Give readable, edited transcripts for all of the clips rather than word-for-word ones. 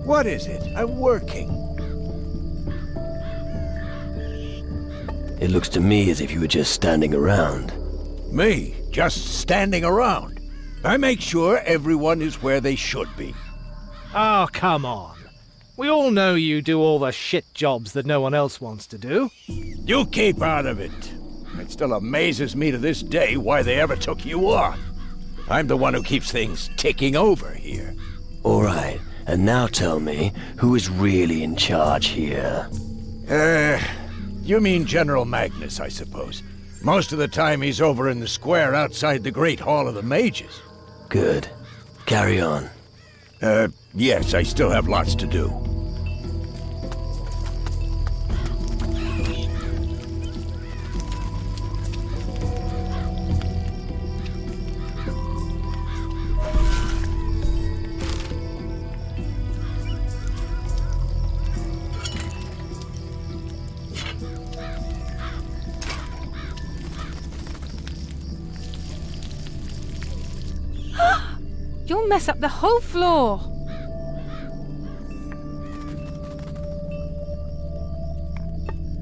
What is it? I'm working. It looks to me as if you were just standing around. Me? Just standing around? I make sure everyone is where they should be. Oh, come on. We all know you do all the shit jobs that no one else wants to do. You keep out of it. It still amazes me to this day why they ever took you on. I'm the one who keeps things ticking over here. All right, and now tell me, who is really in charge here? You mean General Magnus, I suppose. Most of the time he's over in the square outside the Great Hall of the Mages. Good. Carry on. Yes, I still have lots to do. You'll mess up the whole floor.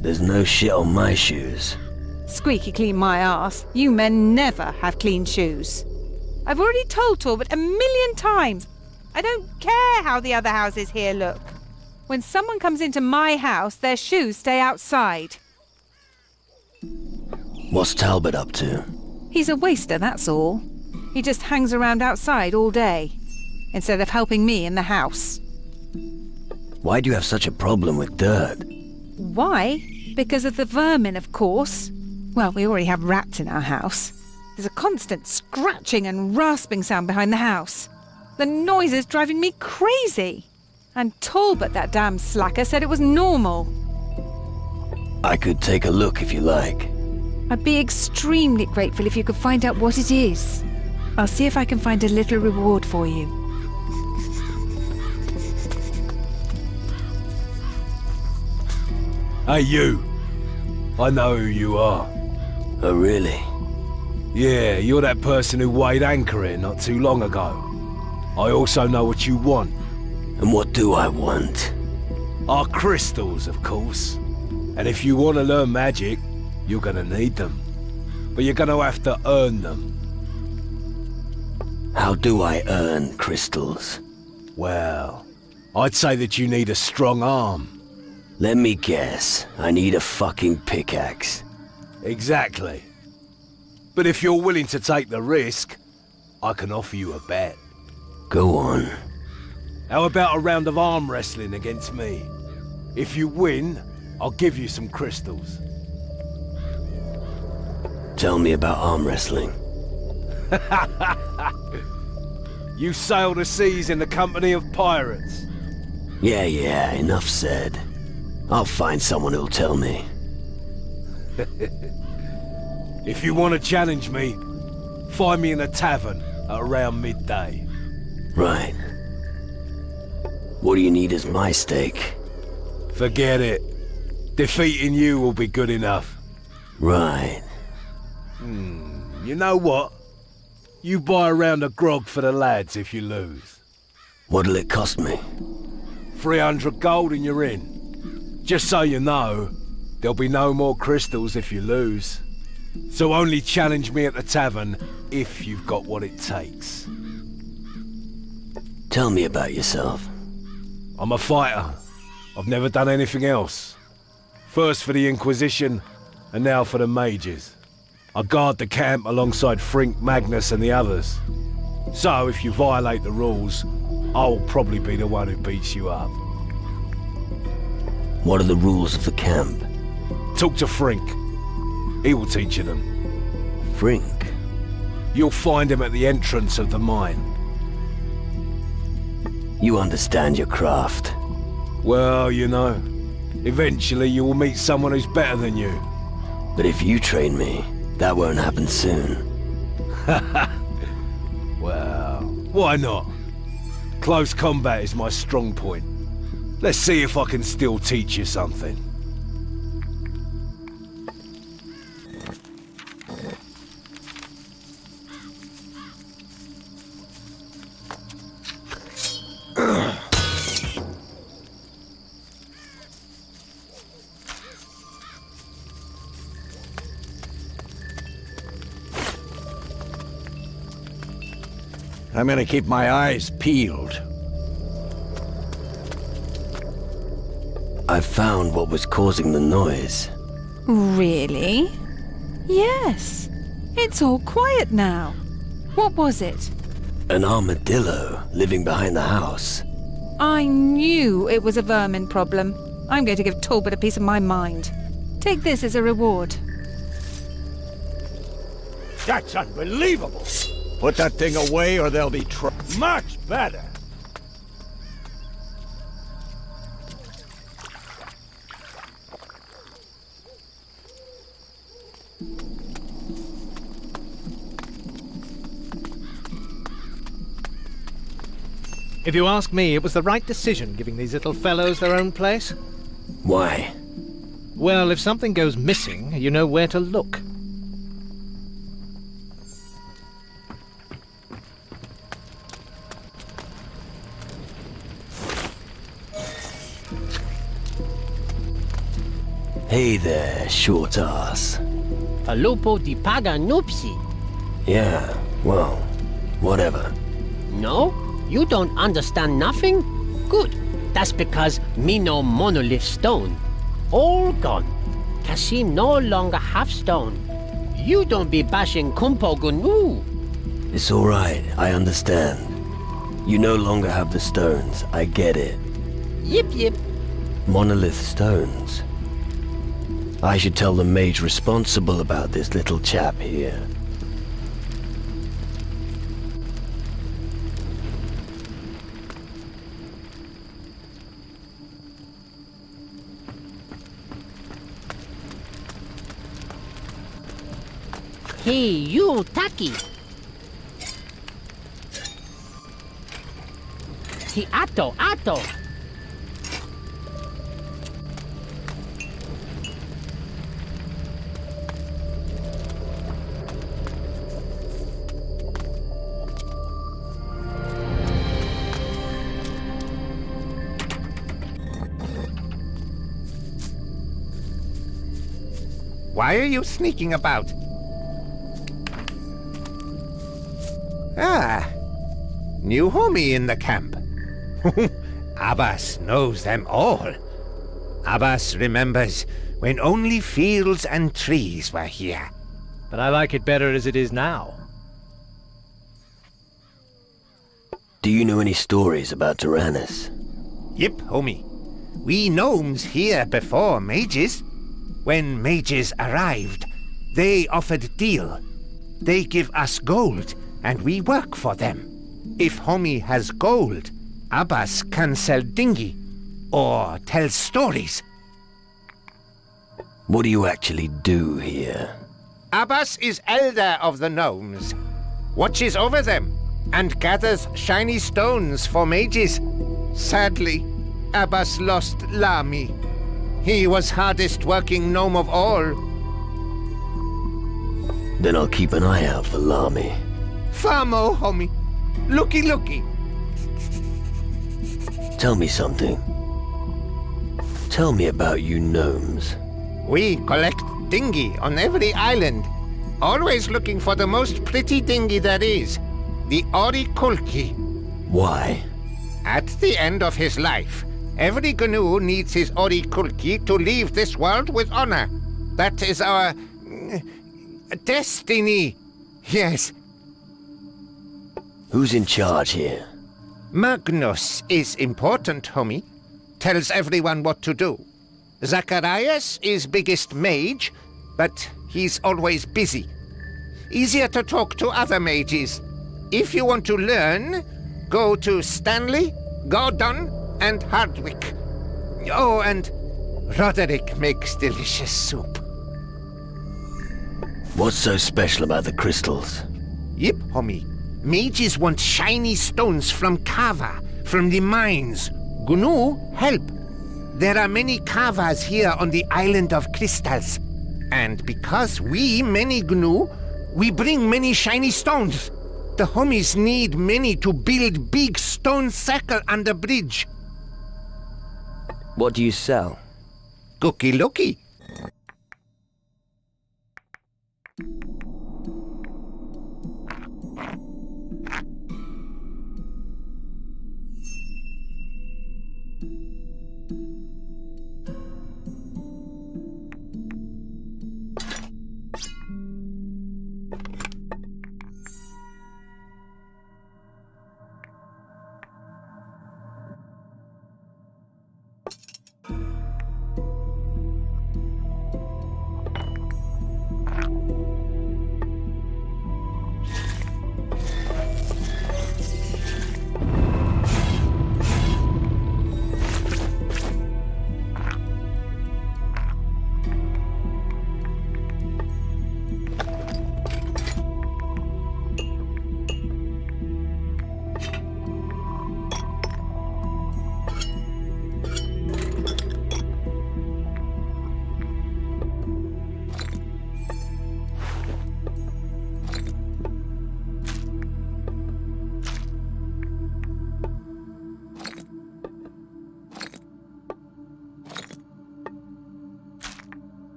There's no shit on my shoes. Squeaky clean my ass. You men never have clean shoes. I've already told Talbot 1,000,000 times. I don't care how the other houses here look. When someone comes into my house, their shoes stay outside. What's Talbot up to? He's a waster, that's all. He just hangs around outside all day, instead of helping me in the house. Why do you have such a problem with dirt? Why? Because of the vermin, of course. Well, we already have rats in our house. There's a constant scratching and rasping sound behind the house. The noise is driving me crazy. And Talbot, that damn slacker, said it was normal. I could take a look if you like. I'd be extremely grateful if you could find out what it is. I'll see if I can find a little reward for you. Hey, you. I know who you are. Oh, really? Yeah, you're that person who weighed anchor here not too long ago. I also know what you want. And what do I want? Our crystals, of course. And if you want to learn magic, you're gonna need them. But you're gonna have to earn them. How do I earn crystals? Well, I'd say that you need a strong arm. Let me guess. I need a fucking pickaxe. Exactly. But if you're willing to take the risk, I can offer you a bet. Go on. How about a round of arm wrestling against me? If you win, I'll give you some crystals. Tell me about arm wrestling. You sail the seas in the company of pirates. Yeah, enough said. I'll find someone who'll tell me. If you want to challenge me, find me in a tavern at around midday. Right. What do you need as my stake? Forget it. Defeating you will be good enough. Right. You know what? You buy a round of grog for the lads if you lose. What'll it cost me? 300 gold and you're in. Just so you know, there'll be no more crystals if you lose. So only challenge me at the tavern if you've got what it takes. Tell me about yourself. I'm a fighter. I've never done anything else. First for the Inquisition, and now for the mages. I guard the camp alongside Frink, Magnus and the others. So if you violate the rules, I'll probably be the one who beats you up. What are the rules of the camp? Talk to Frink. He will teach you them. Frink? You'll find him at the entrance of the mine. You understand your craft. Well, you know, eventually you will meet someone who's better than you. But if you train me, that won't happen soon. Well, why not? Close combat is my strong point. Let's see if I can still teach you something. I'm gonna keep my eyes peeled. I found what was causing the noise. Really? Yes. It's all quiet now. What was it? An armadillo living behind the house. I knew it was a vermin problem. I'm going to give Talbot a piece of my mind. Take this as a reward. That's unbelievable! Put that thing away or there'll be much better! If you ask me, it was the right decision giving these little fellows their own place. Why? Well, if something goes missing, you know where to look. Hey there, short ass. A lupo di paga nupsi. Yeah, well, whatever. No? You don't understand nothing? Good. That's because me no monolith stone. All gone. Kasim no longer have stone. You don't be bashing Kumpo Gunu. It's alright, I understand. You no longer have the stones, I get it. Yip yip. Monolith stones. I should tell the mage responsible about this little chap here. Hey, you, Taki. Hey, Atto. Why are you sneaking about? Ah, new homie in the camp. Abbas knows them all. Abbas remembers when only fields and trees were here. But I like it better as it is now. Do you know any stories about Taranis? Yep, homie. We gnomes here before mages. When mages arrived, they offered deal. They give us gold, and we work for them. If homie has gold, Abbas can sell dinghy, or tell stories. What do you actually do here? Abbas is elder of the gnomes, watches over them, and gathers shiny stones for mages. Sadly, Abbas lost Lami. He was hardest working gnome of all. Then I'll keep an eye out for Lami. Famo, homie. Looky. Tell me something. Tell me about you gnomes. We collect dinghy on every island. Always looking for the most pretty dinghy there is. The Orikulki. Why? At the end of his life, every GNU needs his Orikulki to leave this world with honor. That is our... destiny. Yes. Who's in charge here? Magnus is important, homie. Tells everyone what to do. Zacharias is biggest mage, but he's always busy. Easier to talk to other mages. If you want to learn, go to Stanley, Gordon, and Hardwick. Oh, and Roderick makes delicious soup. What's so special about the crystals? Yep, homie. Mages want shiny stones from Kava, from the mines. GNU help. There are many Kavas here on the island of crystals. And because we many GNU, we bring many shiny stones. The homies need many to build big stone circle on the bridge. What do you sell? Cookie looky.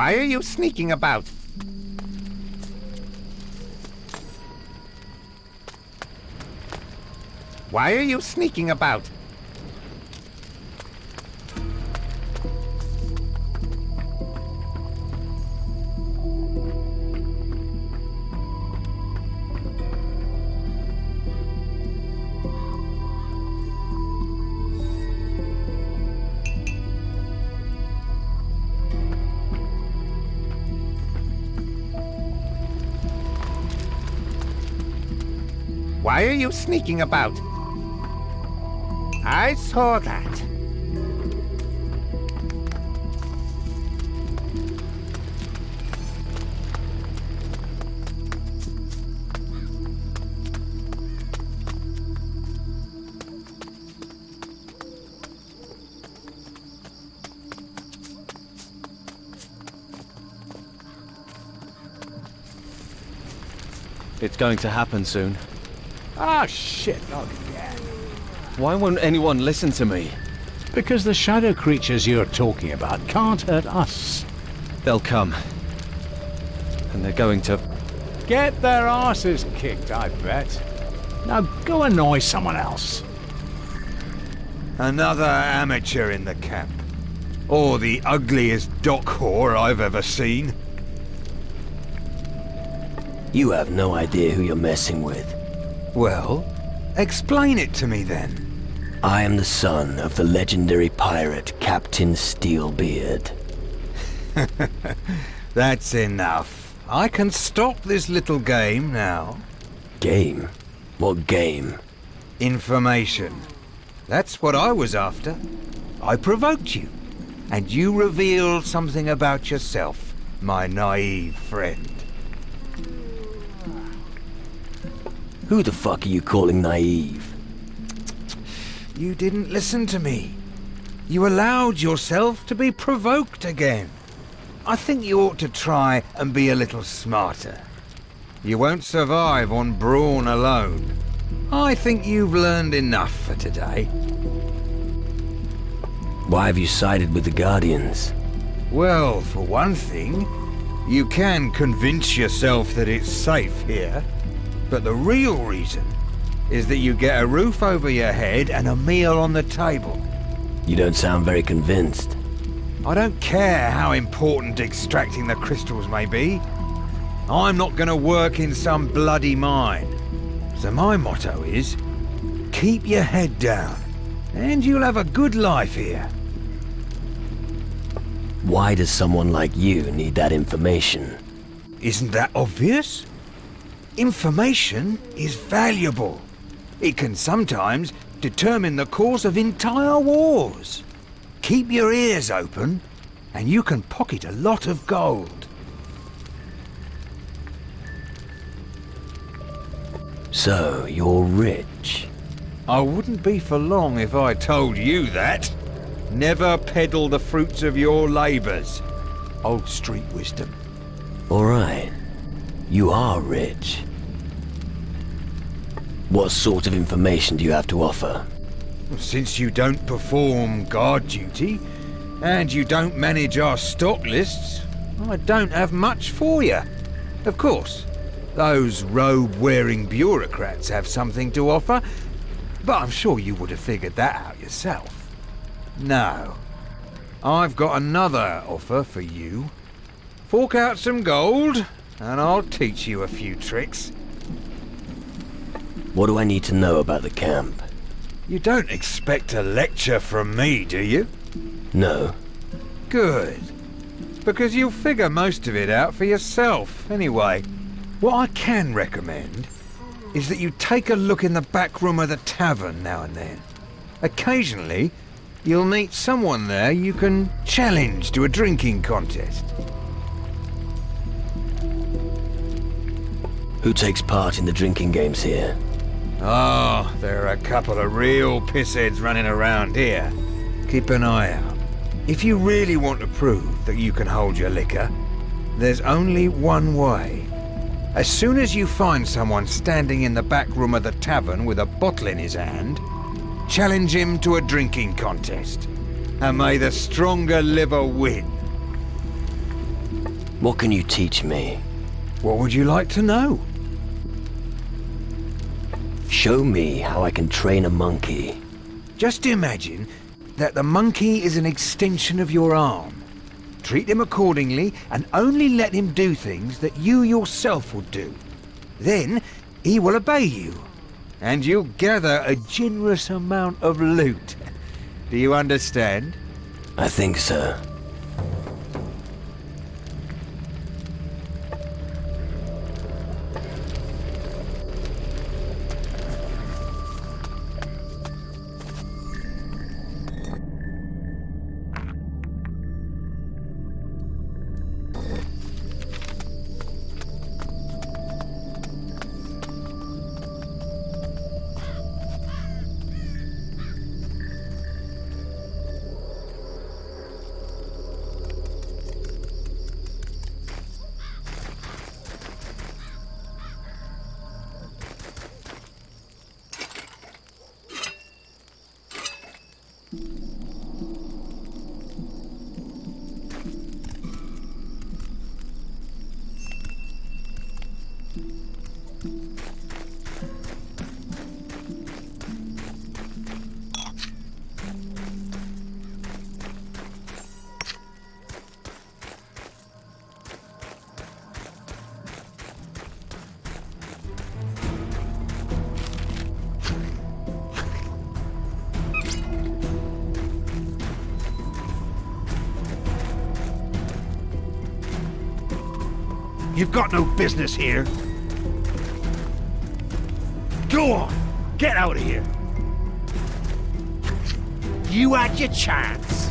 Why are you sneaking about? Why are you sneaking about? Why are you sneaking about? I saw that. It's going to happen soon. Ah, shit, not again. Why won't anyone listen to me? Because the shadow creatures you're talking about can't hurt us. They'll come. And they're going to... Get their asses kicked, I bet. Now go annoy someone else. Another amateur in the camp. Or the ugliest dock whore I've ever seen. You have no idea who you're messing with. Well, explain it to me then. I am the son of the legendary pirate Captain Steelbeard. That's enough. I can stop this little game now. Game? What game? Information. That's what I was after. I provoked you. And you revealed something about yourself, my naive friend. Who the fuck are you calling naive? You didn't listen to me. You allowed yourself to be provoked again. I think you ought to try and be a little smarter. You won't survive on brawn alone. I think you've learned enough for today. Why have you sided with the Guardians? Well, for one thing, you can convince yourself that it's safe here. But the real reason is that you get a roof over your head and a meal on the table. You don't sound very convinced. I don't care how important extracting the crystals may be. I'm not going to work in some bloody mine. So my motto is, keep your head down, and you'll have a good life here. Why does someone like you need that information? Isn't that obvious? Information is valuable. It can sometimes determine the course of entire wars. Keep your ears open, and you can pocket a lot of gold. So, you're rich. I wouldn't be for long if I told you that. Never peddle the fruits of your labours. Old street wisdom. Alright. You are rich. What sort of information do you have to offer? Since you don't perform guard duty, and you don't manage our stock lists, I don't have much for you. Of course, those robe-wearing bureaucrats have something to offer, but I'm sure you would have figured that out yourself. No. I've got another offer for you. Fork out some gold, and I'll teach you a few tricks. What do I need to know about the camp? You don't expect a lecture from me, do you? No. Good. Because you'll figure most of it out for yourself, anyway. What I can recommend is that you take a look in the back room of the tavern now and then. Occasionally, you'll meet someone there you can challenge to a drinking contest. Who takes part in the drinking games here? Oh, there are a couple of real pissheads running around here. Keep an eye out. If you really want to prove that you can hold your liquor, there's only one way. As soon as you find someone standing in the back room of the tavern with a bottle in his hand, challenge him to a drinking contest. And may the stronger liver win. What can you teach me? What would you like to know? Show me how I can train a monkey. Just imagine that the monkey is an extension of your arm. Treat him accordingly and only let him do things that you yourself would do. Then he will obey you, and you'll gather a generous amount of loot. Do you understand? I think so. You've got no business here. Go on, get out of here. You had your chance.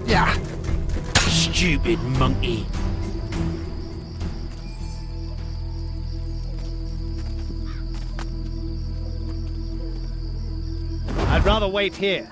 Yeah, stupid monkey. I'd rather wait here.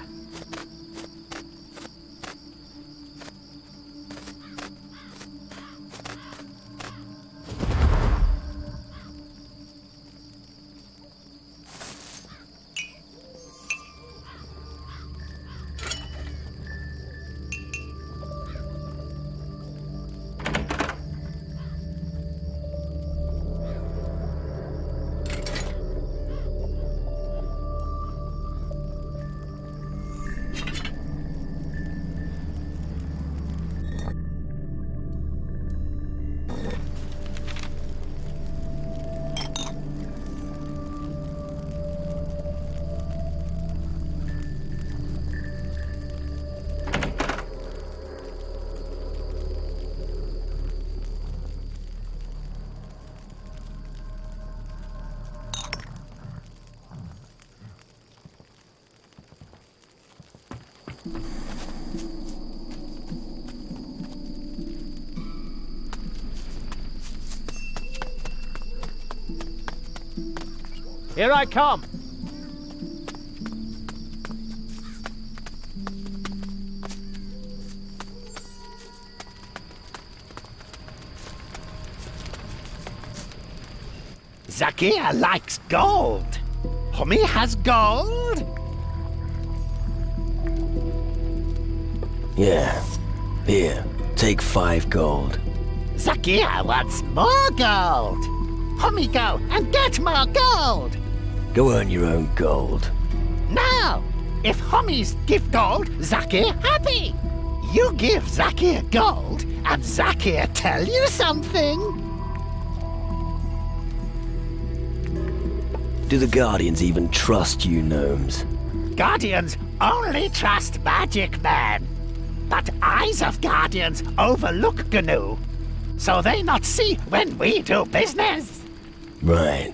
Here I come! Zakia likes gold. Homie has gold? Yeah. Here, take 5 gold. Zakia wants more gold. Homie, go and get more gold. Go earn your own gold. No! If homies give gold, Zakia happy. You give Zakia gold, and Zakia tell you something. Do the Guardians even trust you, gnomes? Guardians only trust magic men. But eyes of Guardians overlook GNU, so they not see when we do business. Right.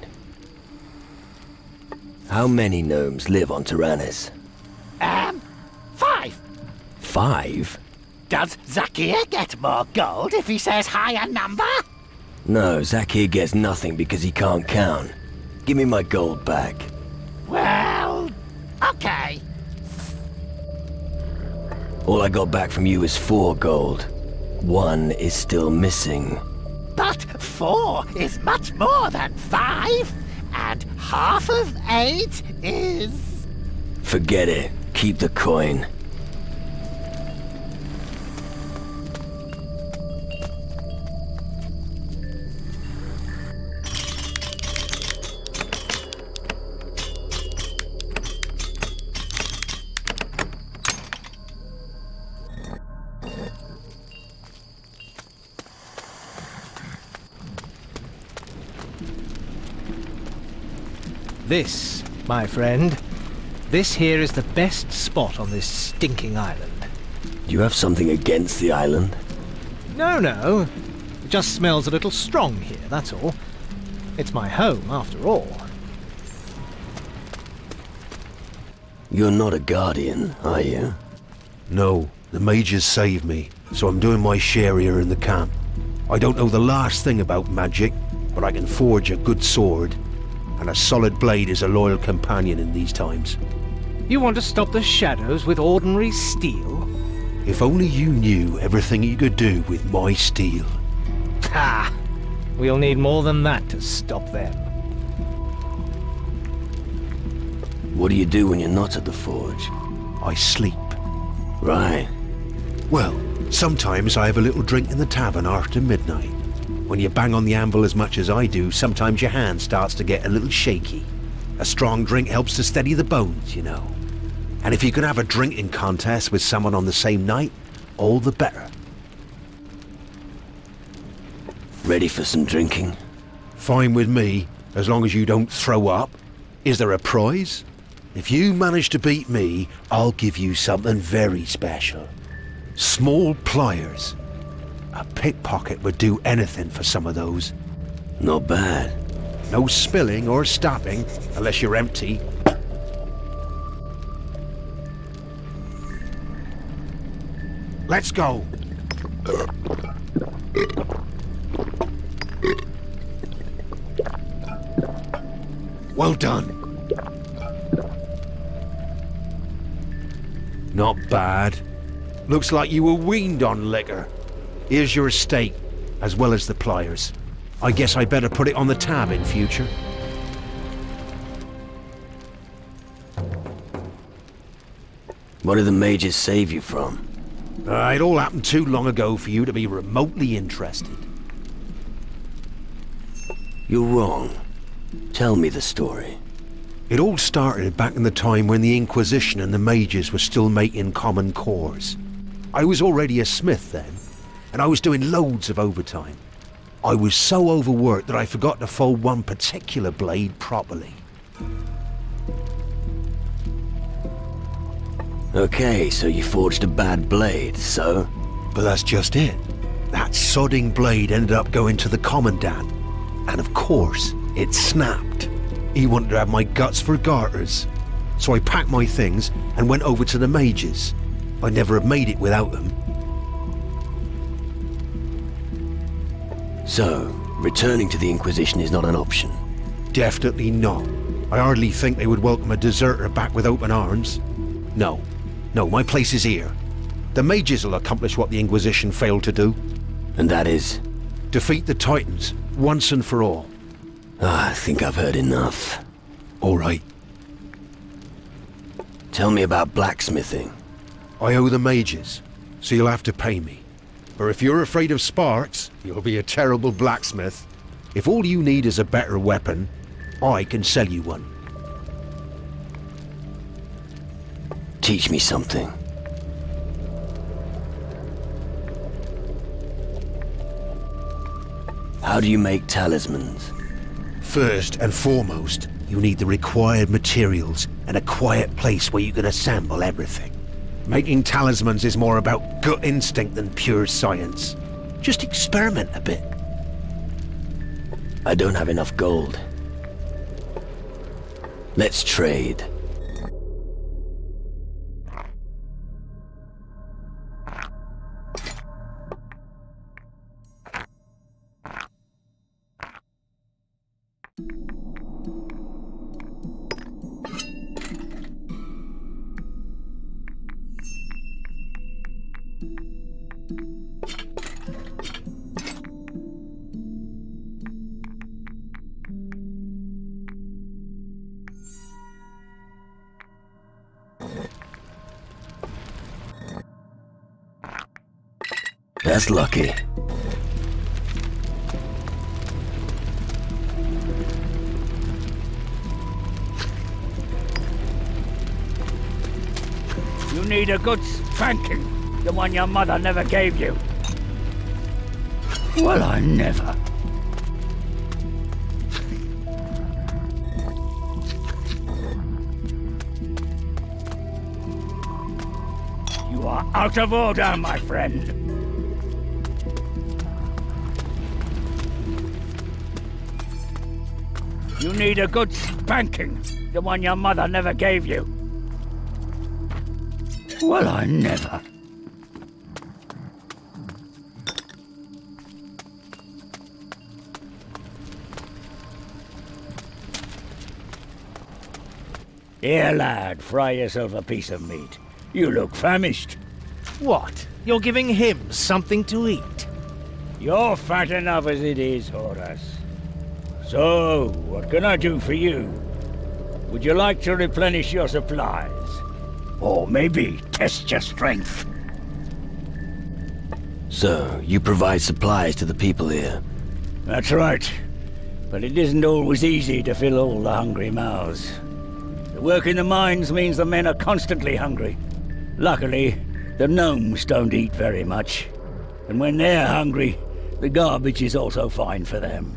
How many gnomes live on Taranis? 5. 5? Does Zakia get more gold if he says higher number? No, Zakir gets nothing because he can't count. Give me my gold back. Well, okay. All I got back from you is 4 gold. 1 is still missing. But 4 is much more than 5, and half of 8 is... Forget it. Keep the coin. This, my friend, this here is the best spot on this stinking island. Do you have something against the island? No. It just smells a little strong here, that's all. It's my home, after all. You're not a guardian, are you? No, the mages saved me, so I'm doing my share here in the camp. I don't know the last thing about magic, but I can forge a good sword. And a solid blade is a loyal companion in these times. You want to stop the shadows with ordinary steel? If only you knew everything you could do with my steel. Ha! We'll need more than that to stop them. What do you do when you're not at the forge? I sleep. Right. Well, sometimes I have a little drink in the tavern after midnight. When you bang on the anvil as much as I do, sometimes your hand starts to get a little shaky. A strong drink helps to steady the bones, you know. And if you can have a drinking contest with someone on the same night, all the better. Ready for some drinking? Fine with me, as long as you don't throw up. Is there a prize? If you manage to beat me, I'll give you something very special. Small pliers. A pickpocket would do anything for some of those. Not bad. No spilling or stabbing, unless you're empty. Let's go. Well done. Not bad. Looks like you were weaned on liquor. Here's your estate, as well as the pliers. I guess I better put it on the tab in future. What did the mages save you from? It all happened too long ago for you to be remotely interested. You're wrong. Tell me the story. It all started back in the time when the Inquisition and the mages were still making common cores. I was already a smith then, and I was doing loads of overtime. I was so overworked that I forgot to fold one particular blade properly. Okay, so you forged a bad blade, so? But that's just it. That sodding blade ended up going to the Commandant. And of course, it snapped. He wanted to have my guts for garters. So I packed my things and went over to the mages. I'd never have made it without them. So, returning to the Inquisition is not an option? Definitely not. I hardly think they would welcome a deserter back with open arms. No, my place is here. The mages will accomplish what the Inquisition failed to do. And that is? Defeat the Titans, once and for all. I think I've heard enough. All right. Tell me about blacksmithing. I owe the mages, so you'll have to pay me. Or if you're afraid of sparks, you'll be a terrible blacksmith. If all you need is a better weapon, I can sell you one. Teach me something. How do you make talismans? First and foremost, you need the required materials and a quiet place where you can assemble everything. Making talismans is more about gut instinct than pure science. Just experiment a bit. I don't have enough gold. Let's trade. That's lucky. You need a good spanking, the one your mother never gave you. Well, I never. You are out of order, my friend. You need a good spanking, the one your mother never gave you. Well, I never. Here, lad, fry yourself a piece of meat. You look famished. What? You're giving him something to eat? You're fat enough as it is, Horace. So, what can I do for you? Would you like to replenish your supplies? Or maybe test your strength? So, you provide supplies to the people here? That's right. But it isn't always easy to fill all the hungry mouths. The work in the mines means the men are constantly hungry. Luckily, the gnomes don't eat very much. And when they're hungry, the garbage is also fine for them.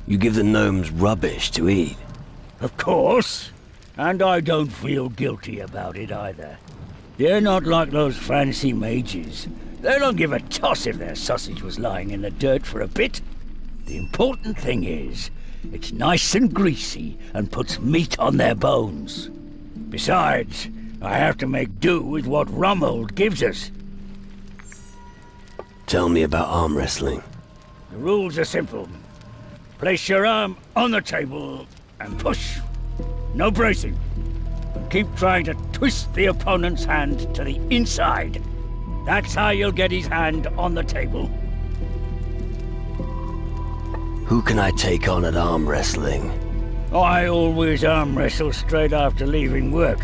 You give the gnomes rubbish to eat? Of course. And I don't feel guilty about it either. They're not like those fancy mages. They don't give a toss if their sausage was lying in the dirt for a bit. The important thing is, it's nice and greasy and puts meat on their bones. Besides, I have to make do with what Rummold gives us. Tell me about arm wrestling. The rules are simple. Place your arm on the table and push. No bracing. And keep trying to twist the opponent's hand to the inside. That's how you'll get his hand on the table. Who can I take on at arm wrestling? I always arm wrestle straight after leaving work.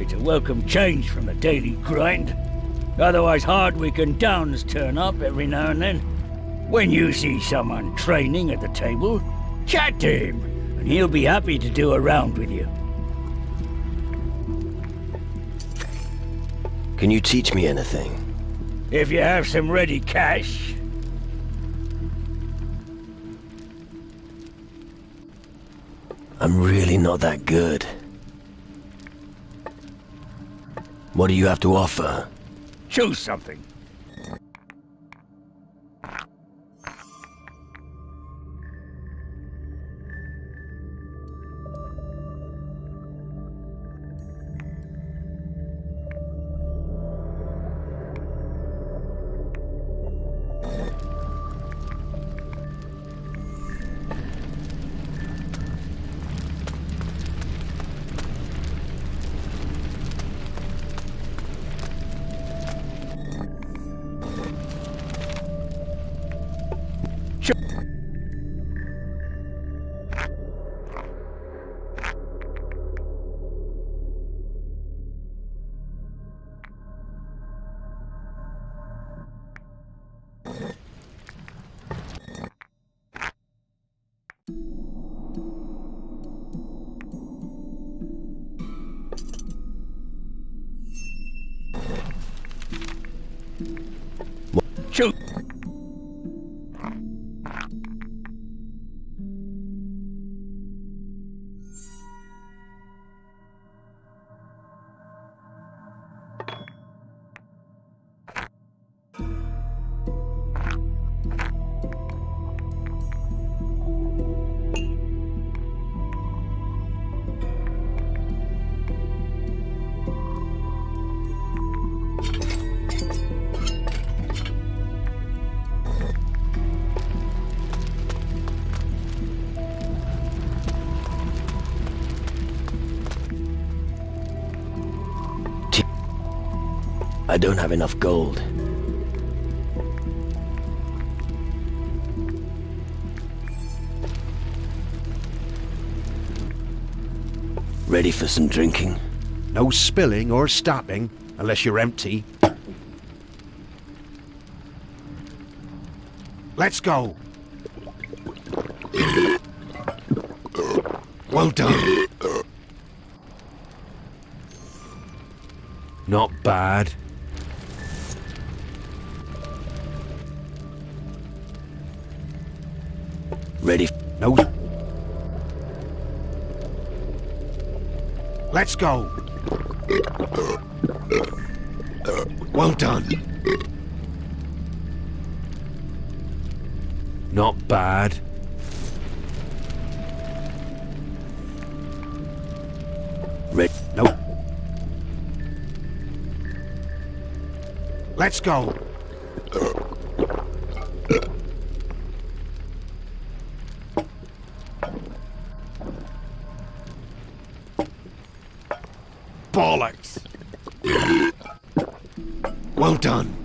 It's a welcome change from the daily grind. Otherwise hard-week and downs turn up every now and then. When you see someone training at the table, chat to him, and he'll be happy to do a round with you. Can you teach me anything? If you have some ready cash. I'm really not that good. What do you have to offer? Choose something. Shoot! I don't have enough gold. Ready for some drinking? No spilling or stopping, unless you're empty. Let's go. Well done. Not bad. Ready? No. Let's go. Well done. Not bad. Ready? No. Let's go. Bollocks. Well done.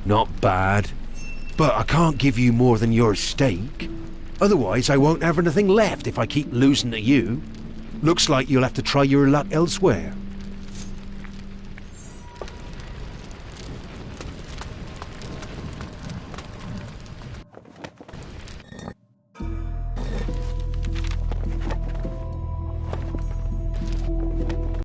Not bad. But I can't give you more than your stake. Otherwise, I won't have anything left if I keep losing to you. Looks like you'll have to try your luck elsewhere.